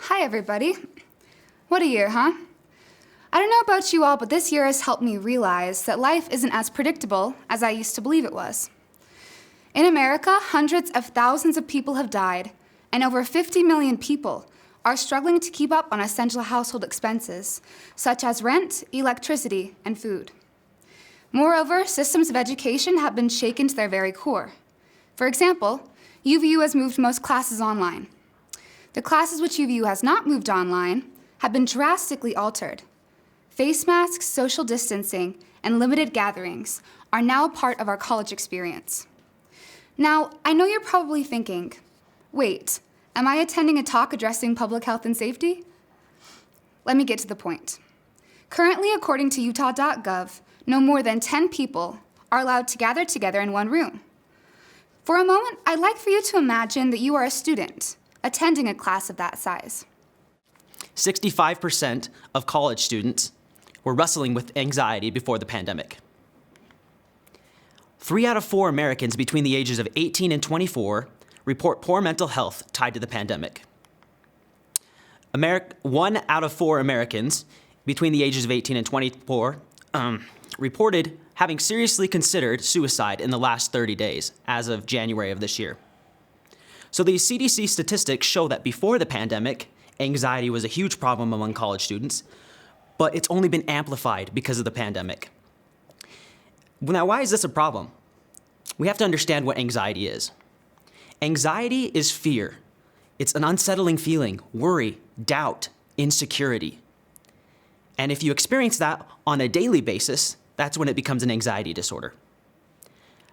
Hi, everybody. What a year, huh? I don't know about you all, but this year has helped me realize that life isn't as predictable as I used to believe it was. In America, hundreds of thousands of people have died, and over 50 million people are struggling to keep up on essential household expenses, such as rent, electricity, and food. Moreover, systems of education have been shaken to their very core. For example, UVU has moved most classes online. The classes which UVU has not moved online have been drastically altered. Face masks, social distancing, and limited gatherings are now part of our college experience. Now, I know you're probably thinking, wait, am I attending a talk addressing public health and safety? Let me get to the point. Currently, according to utah.gov, no more than 10 people are allowed to gather together in one room. For a moment, I'd like for you to imagine that you are a student attending a class of that size. 65% of college students were wrestling with anxiety before the pandemic. 3 out of 4 Americans between the ages of 18 and 24 report poor mental health tied to the pandemic. 1 out of 4 Americans between the ages of 18 and 24 reported having seriously considered suicide in the last 30 days, as of January of this year. So these CDC statistics show that before the pandemic, anxiety was a huge problem among college students, but it's only been amplified because of the pandemic. Now, why is this a problem? We have to understand what anxiety is. Anxiety is fear. It's an unsettling feeling, worry, doubt, insecurity. And if you experience that on a daily basis, that's when it becomes an anxiety disorder.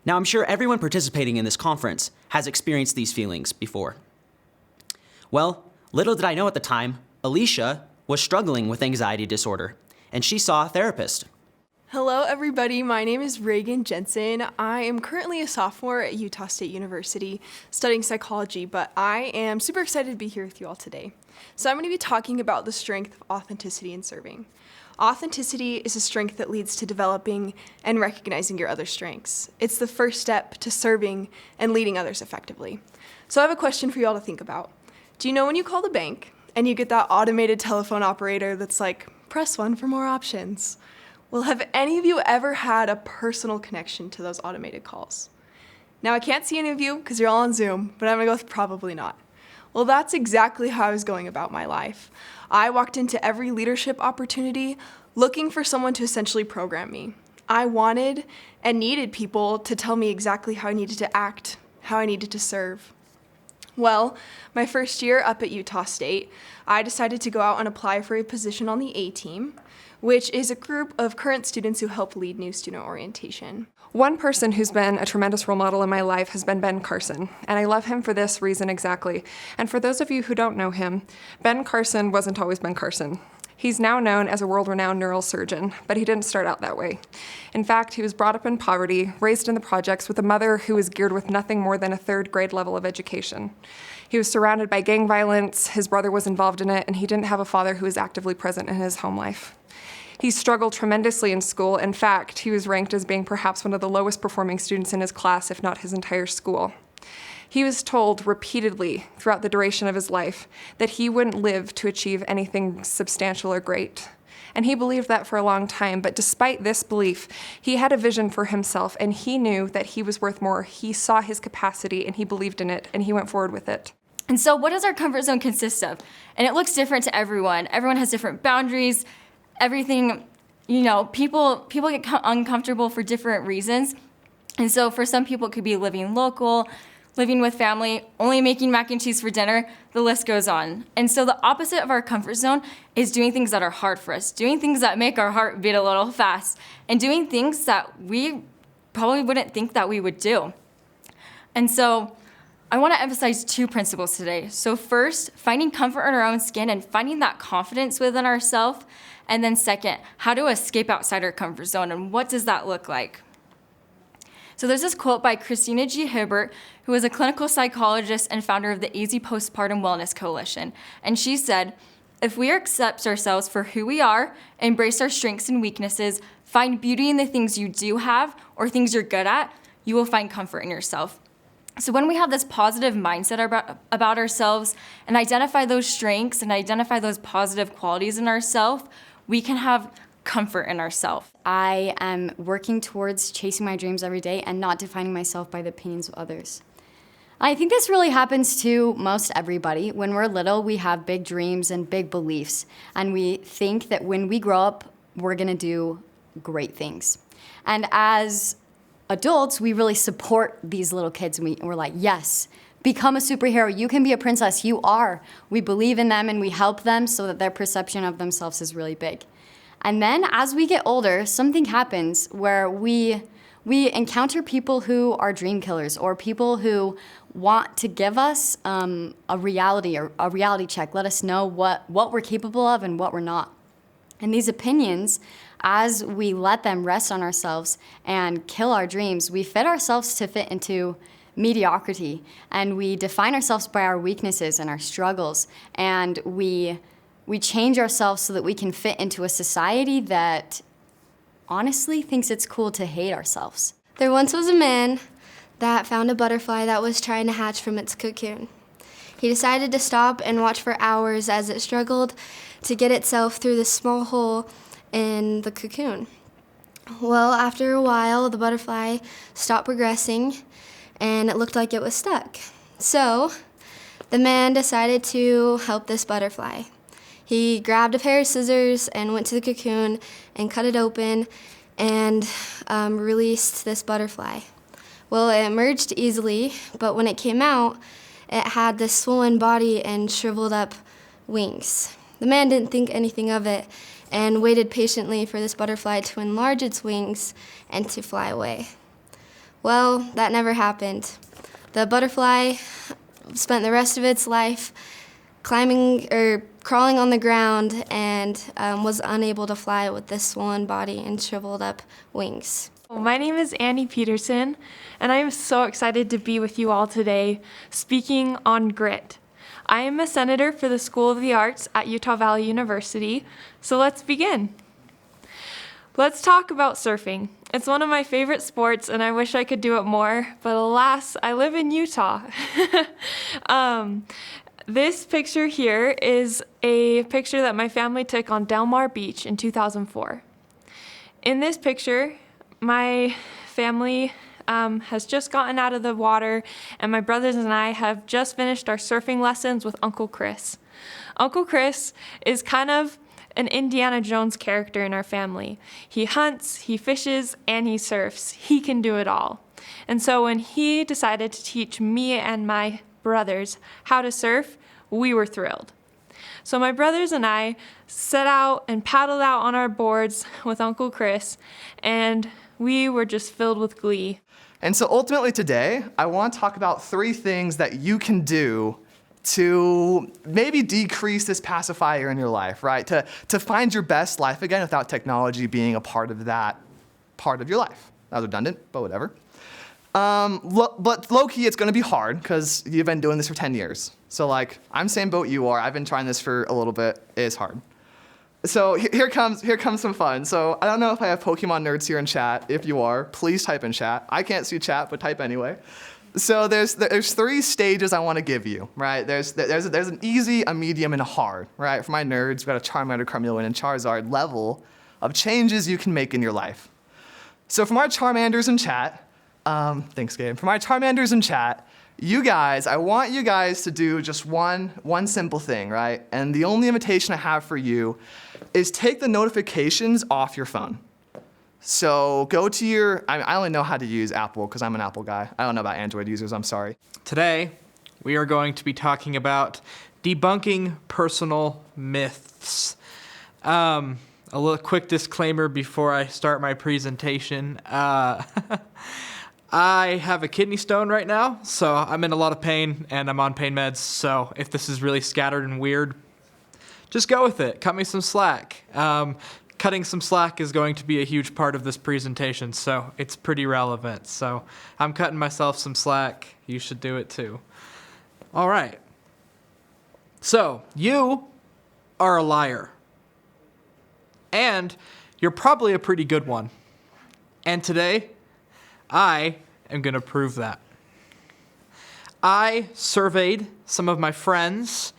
Now, I'm sure everyone participating in this conference has experienced these feelings before. Well, little did I know at the time, Alicia was struggling with anxiety disorder, and she saw a therapist. Hello, everybody. My name is Reagan Jensen. I am currently a sophomore at Utah State University studying psychology, but I am super excited to be here with you all today. So I'm going to be talking about the strength of authenticity in serving. Authenticity is a strength that leads to developing and recognizing your other strengths. It's the first step to serving and leading others effectively. So I have a question for you all to think about. Do you know when you call the bank and you get that automated telephone operator that's like, press 1 for more options? Well, have any of you ever had a personal connection to those automated calls? Now, I can't see any of you because you're all on Zoom, but I'm gonna go with probably not. Well, that's exactly how I was going about my life. I walked into every leadership opportunity looking for someone to essentially program me. I wanted and needed people to tell me exactly how I needed to act, how I needed to serve. Well, my first year up at Utah State, I decided to go out and apply for a position on the A-Team, which is a group of current students who help lead new student orientation. One person who's been a tremendous role model in my life has been Ben Carson, and I love him for this reason exactly. And for those of you who don't know him, Ben Carson wasn't always Ben Carson. He's now known as a world-renowned neurosurgeon, but he didn't start out that way. In fact, he was brought up in poverty, raised in the projects with a mother who was geared with nothing more than a 3rd grade level of education. He was surrounded by gang violence, his brother was involved in it, and he didn't have a father who was actively present in his home life. He struggled tremendously in school. In fact, he was ranked as being perhaps one of the lowest performing students in his class, if not his entire school. He was told repeatedly throughout the duration of his life that he wouldn't live to achieve anything substantial or great. And he believed that for a long time, but despite this belief, he had a vision for himself, and he knew that he was worth more. He saw his capacity, and he believed in it, and he went forward with it. And so what does our comfort zone consist of? And it looks different to everyone. Everyone has different boundaries. Everything, people get uncomfortable for different reasons. And so for some people, it could be living local, living with family, only making mac and cheese for dinner, the list goes on. And so the opposite of our comfort zone is doing things that are hard for us, doing things that make our heart beat a little fast, and doing things that we probably wouldn't think that we would do. And so I want to emphasize 2 principles today. So first, finding comfort in our own skin and finding that confidence within ourselves. And then second, how to escape outside our comfort zone, and what does that look like? So there's this quote by Christina G. Hibbert, who is a clinical psychologist and founder of the Easy Postpartum Wellness Coalition. And she said, if we accept ourselves for who we are, embrace our strengths and weaknesses, find beauty in the things you do have or things you're good at, you will find comfort in yourself. So when we have this positive mindset about ourselves and identify those strengths and identify those positive qualities in ourselves, we can have comfort in ourselves. I am working towards chasing my dreams every day and not defining myself by the opinions of others. I think this really happens to most everybody. When we're little, we have big dreams and big beliefs, and we think that when we grow up, we're gonna do great things. And as adults, we really support these little kids, and we're like, yes, become a superhero. You can be a princess. You are. We believe in them, and we help them so that their perception of themselves is really big. And then as we get older, something happens where we encounter people who are dream killers, or people who want to give us a reality check, let us know what we're capable of and what we're not. And these opinions, as we let them rest on ourselves and kill our dreams, we fit ourselves to fit into mediocrity, and we define ourselves by our weaknesses and our struggles, and we change ourselves so that we can fit into a society that honestly thinks it's cool to hate ourselves. There once was a man that found a butterfly that was trying to hatch from its cocoon. He decided to stop and watch for hours as it struggled to get itself through the small hole in the cocoon. Well, after a while, the butterfly stopped progressing and it looked like it was stuck. So the man decided to help this butterfly. He grabbed a pair of scissors and went to the cocoon and cut it open and released this butterfly. Well, it emerged easily, but when it came out, it had this swollen body and shriveled up wings. The man didn't think anything of it and waited patiently for this butterfly to enlarge its wings and to fly away. Well, that never happened. The butterfly spent the rest of its life crawling on the ground and was unable to fly with this swollen body and shriveled up wings. My name is Annie Peterson, and I am so excited to be with you all today speaking on grit. I am a senator for the School of the Arts at Utah Valley University, so let's begin. Let's talk about surfing. It's one of my favorite sports, and I wish I could do it more, but alas, I live in Utah. This picture here is a picture that my family took on Del Mar Beach in 2004. In this picture, my family has just gotten out of the water, and my brothers and I have just finished our surfing lessons with Uncle Chris. Uncle Chris is kind of an Indiana Jones character in our family. He hunts, he fishes, and he surfs. He can do it all. And so when he decided to teach me and my brothers how to surf, we were thrilled. So my brothers and I set out and paddled out on our boards with Uncle Chris, and we were just filled with glee. And so ultimately today, I want to talk about 3 things that you can do to maybe decrease this pacifier in your life, right? To find your best life again without technology being a part of that part of your life. That was redundant, but whatever. But low-key, it's going to be hard because you've been doing this for 10 years. So like, I'm same boat you are. I've been trying this for a little bit. It is hard. So here comes some fun. So I don't know if I have Pokemon nerds here in chat. If you are, please type in chat. I can't see chat, but type anyway. So there's 3 stages I want to give you, right? There's an easy, a medium, and a hard, right? For my nerds, we've got a Charmander, Charmeleon, and Charizard level of changes you can make in your life. So from our Charmanders in chat, thanks, Gabe. For my Charmanders in chat, I want you guys to do just one simple thing, right? And the only invitation I have for you is take the notifications off your phone. So go to your, I only know how to use Apple because I'm an Apple guy. I don't know about Android users, I'm sorry. Today, we are going to be talking about debunking personal myths. A little quick disclaimer before I start my presentation. I have a kidney stone right now, so I'm in a lot of pain, and I'm on pain meds, so if this is really scattered and weird, just go with it. Cut me some slack. Cutting some slack is going to be a huge part of this presentation, so it's pretty relevant. So I'm cutting myself some slack. You should do it too. All right. So you are a liar. And you're probably a pretty good one. And today, I am going to prove that. I surveyed some of my friends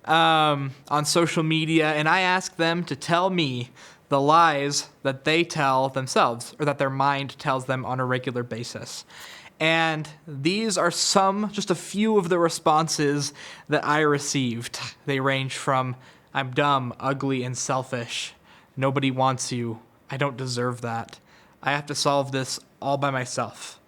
on social media, and I asked them to tell me the lies that they tell themselves or that their mind tells them on a regular basis. And these are just a few of the responses that I received. They range from, I'm dumb, ugly, and selfish. Nobody wants you. I don't deserve that. I have to solve this all by myself.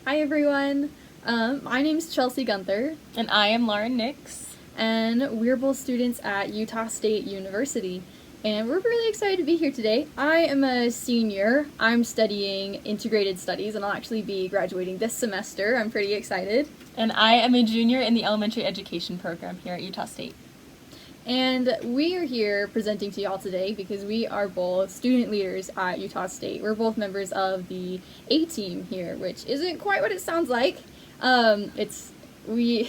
Hi everyone, my name's Chelsea Gunther. And I am Lauren Nix. And we're both students at Utah State University. And we're really excited to be here today. I am a senior. I'm studying integrated studies and I'll actually be graduating this semester. I'm pretty excited. And I am a junior in the elementary education program here at Utah State. And we are here presenting to y'all today because we are both student leaders at Utah State. We're both members of the A team here, which isn't quite what it sounds like. We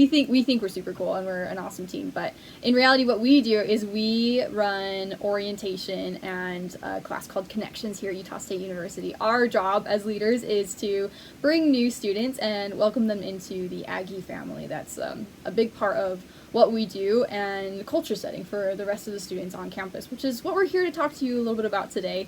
think we're super cool and we're an awesome team, but in reality what we do is we run orientation and a class called Connections here at Utah State University. Our job as leaders is to bring new students and welcome them into the Aggie family. That's a big part of what we do and culture setting for the rest of the students on campus, which is what we're here to talk to you a little bit about today.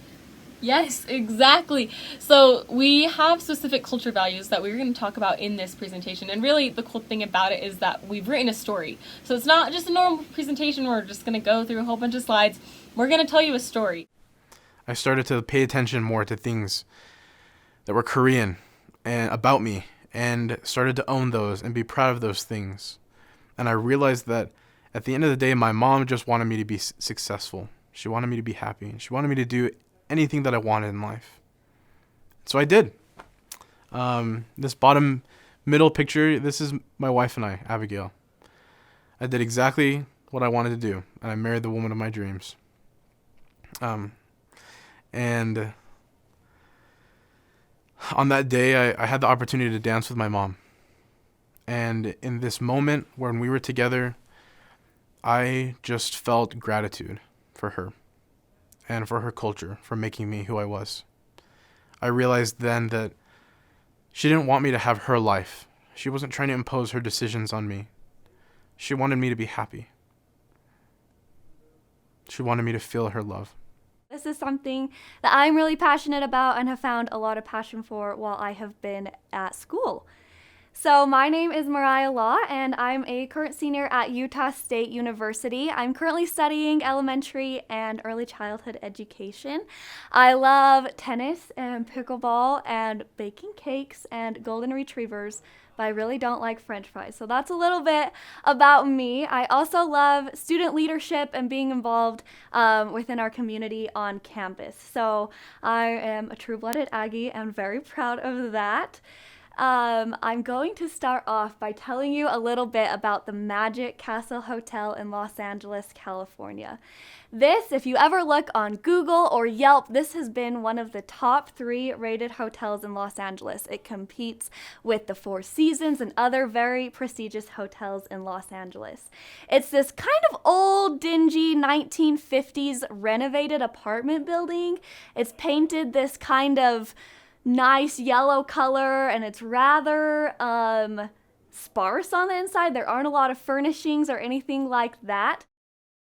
Yes, exactly. So we have specific culture values that we're going to talk about in this presentation. And really the cool thing about it is that we've written a story. So it's not just a normal presentation where we're just going to go through a whole bunch of slides. We're going to tell you a story. I started to pay attention more to things that were Korean and about me and started to own those and be proud of those things. And I realized that at the end of the day, my mom just wanted me to be successful. She wanted me to be happy. She wanted me to do anything that I wanted in life. So I did. This bottom middle picture, this is my wife and I, Abigail. I did exactly what I wanted to do, and I married the woman of my dreams. And on that day, I had the opportunity to dance with my mom. And in this moment when we were together, I just felt gratitude for her and for her culture, for making me who I was. I realized then that she didn't want me to have her life. She wasn't trying to impose her decisions on me. She wanted me to be happy. She wanted me to feel her love. This is something that I'm really passionate about and have found a lot of passion for while I have been at school. So my name is Mariah Law, and I'm a current senior at Utah State University. I'm currently studying elementary and early childhood education. I love tennis and pickleball and baking cakes and golden retrievers, but I really don't like French fries. So that's a little bit about me. I also love student leadership and being involved within our community on campus. So I am a true-blooded Aggie and very proud of that. I'm going to start off by telling you a little bit about the Magic Castle Hotel in Los Angeles, California. This, if you ever look on Google or Yelp, this has been one of the top 3 rated hotels in Los Angeles. It competes with the Four Seasons and other very prestigious hotels in Los Angeles. It's this kind of old, dingy 1950s renovated apartment building. It's painted this kind of nice yellow color, and it's rather sparse on the inside. There aren't a lot of furnishings or anything like that.